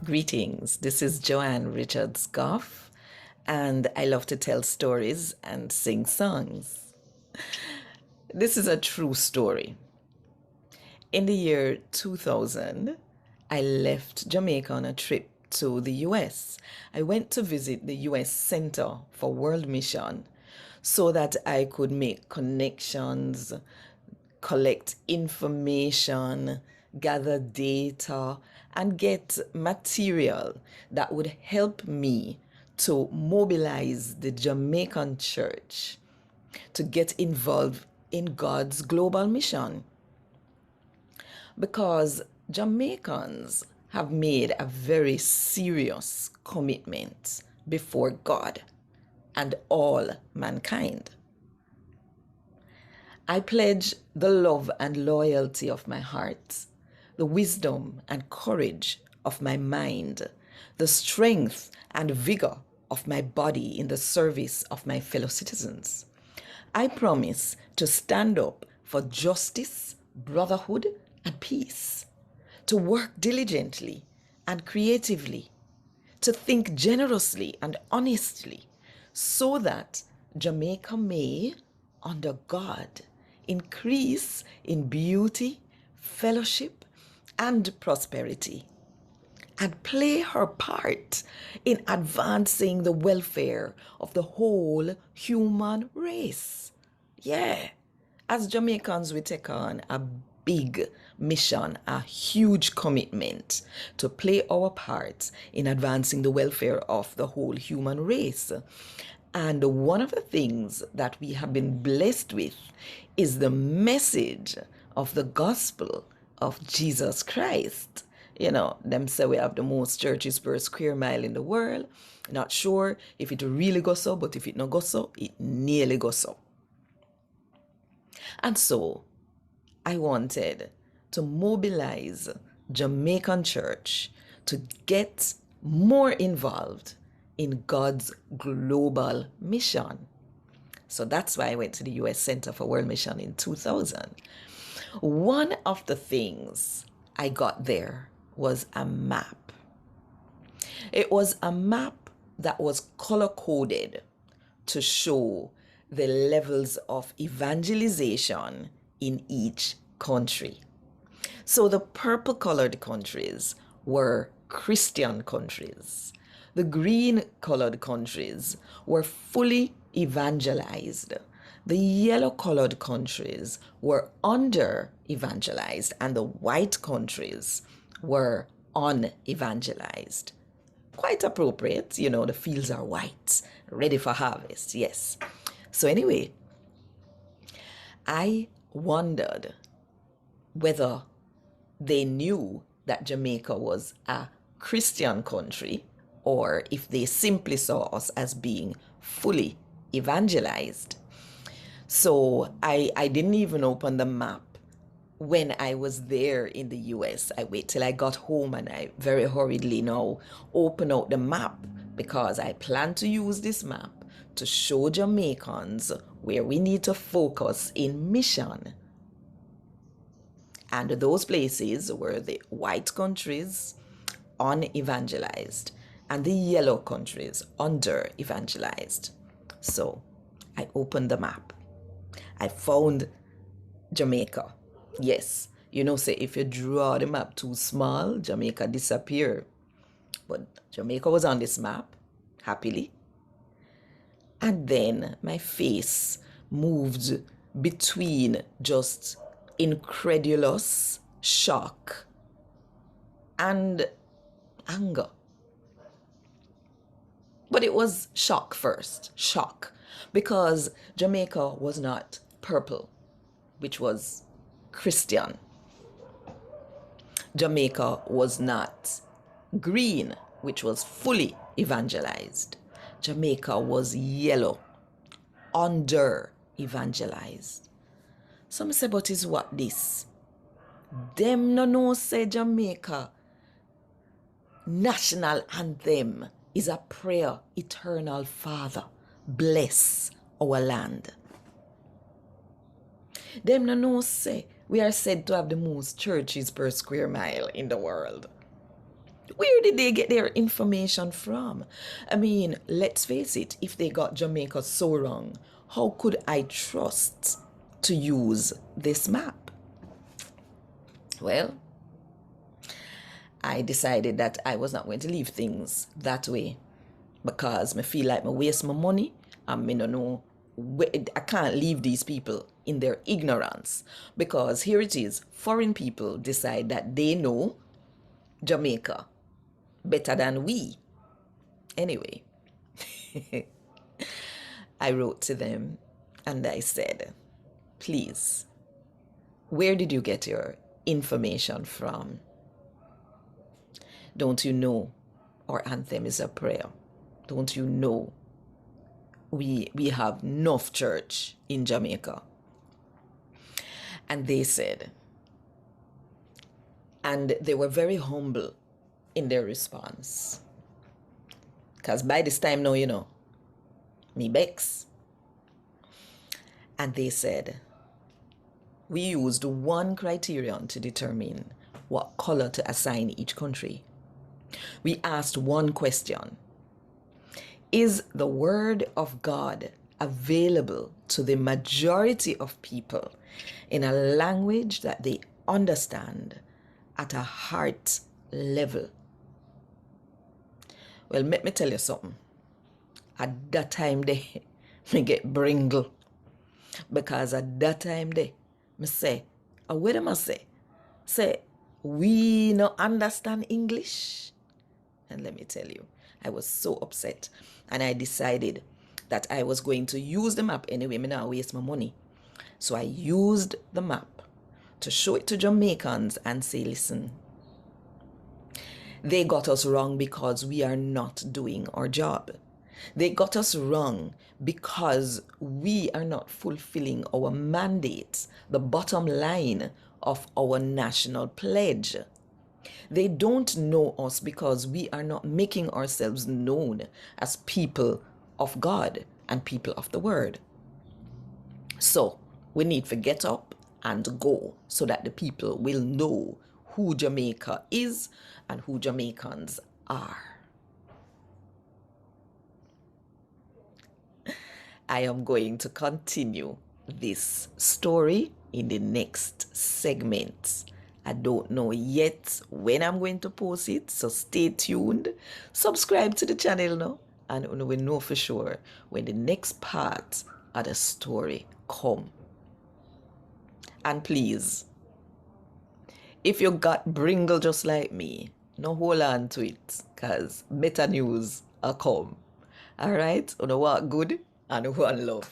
Greetings, this is Joanne Richards Goff, and I love to tell stories and sing songs. This is a true story. In the year 2000, I left Jamaica on a trip to the US. I went to visit the US Center for World Mission so that I could make connections, collect information, gather data, and get material that would help me to mobilize the Jamaican church to get involved in God's global mission. Because Jamaicans have made a very serious commitment before God and all mankind. I pledge the love and loyalty of my heart, the wisdom and courage of my mind, the strength and vigor of my body in the service of my fellow citizens. I promise to stand up for justice, brotherhood, and peace, to work diligently and creatively, to think generously and honestly, so that Jamaica may, under God, increase in beauty, fellowship, and prosperity, and play her part in advancing the welfare of the whole human race. Yeah, as Jamaicans, we take on a big mission, a huge commitment to play our part in advancing the welfare of the whole human race. And one of the things that we have been blessed with is the message of the gospel of Jesus Christ. You know, them say we have the most churches per square mile in the world. Not sure if it really goes so, but if it not goes so, it nearly goes so. And so I wanted to mobilize Jamaican church to get more involved in God's global mission. So that's why I went to the US Center for World Mission in 2000. One of the things I got there was a map. It was a map that was color coded to show the levels of evangelization in each country. So the purple colored countries were Christian countries. The green colored countries were fully evangelized. The yellow colored countries were under evangelized, and the white countries were unevangelized. Quite appropriate, you know, the fields are white, ready for harvest, yes. So anyway, I wondered whether they knew that Jamaica was a Christian country or if they simply saw us as being fully evangelized. So I didn't even open the map when I was there in the US. I wait till I got home and I very hurriedly now open out the map because I plan to use this map to show Jamaicans where we need to focus in mission. And those places were the white countries, unevangelized, and the yellow countries, under evangelized. So I opened the map. I found Jamaica. Yes, you know, say if you draw the map too small, Jamaica disappear. But Jamaica was on this map, happily. And then my face moved between just incredulous shock and anger. But it was shock first, shock, because Jamaica was not purple, which was Christian. Jamaica was not green, which was fully evangelized. Jamaica was yellow, under evangelized. Some say, but is what this? Them no know say Jamaica national anthem is a prayer, Eternal Father, bless our land. Them no know say we are said to have the most churches per square mile in the world. Where did they get their information from? I mean, let's face it, if they got Jamaica so wrong, how could I trust to use this map? Well, I decided that I was not going to leave things that way because I feel like I waste my money and I don't know. I can't leave these people in their ignorance, because here it is, foreign people decide that they know Jamaica better than we. Anyway, I wrote to them and I said, please, where did you get your information from? Don't you know our anthem is a prayer? Don't you know we have enough church in Jamaica? And they said, and they were very humble in their response, because by this time now, you know, me bex. And they said, we used one criterion to determine what color to assign each country. We asked one question: is the word of God available to the majority of people in a language that they understand at a heart level? Well, let me tell you something. At that time they me get bringle, because at that time they me say, what am I say we no understand English. And let me tell you, I was so upset, and I decided that I was going to use the map anyway. Me not waste my money. So I used the map to show it to Jamaicans and say, listen, they got us wrong because we are not doing our job. They got us wrong because we are not fulfilling our mandate, the bottom line of our national pledge. They don't know us because we are not making ourselves known as people of God and people of the word. So we need to get up and go so that the people will know who Jamaica is and who Jamaicans are. I am going to continue this story in the next segment. I don't know yet when I'm going to post it, so stay tuned. Subscribe to the channel now, and we will know for sure when the next part of the story come. And please, if you got bringle just like me, no hold on to it, because better news are come. All right? You know what? Good and one love.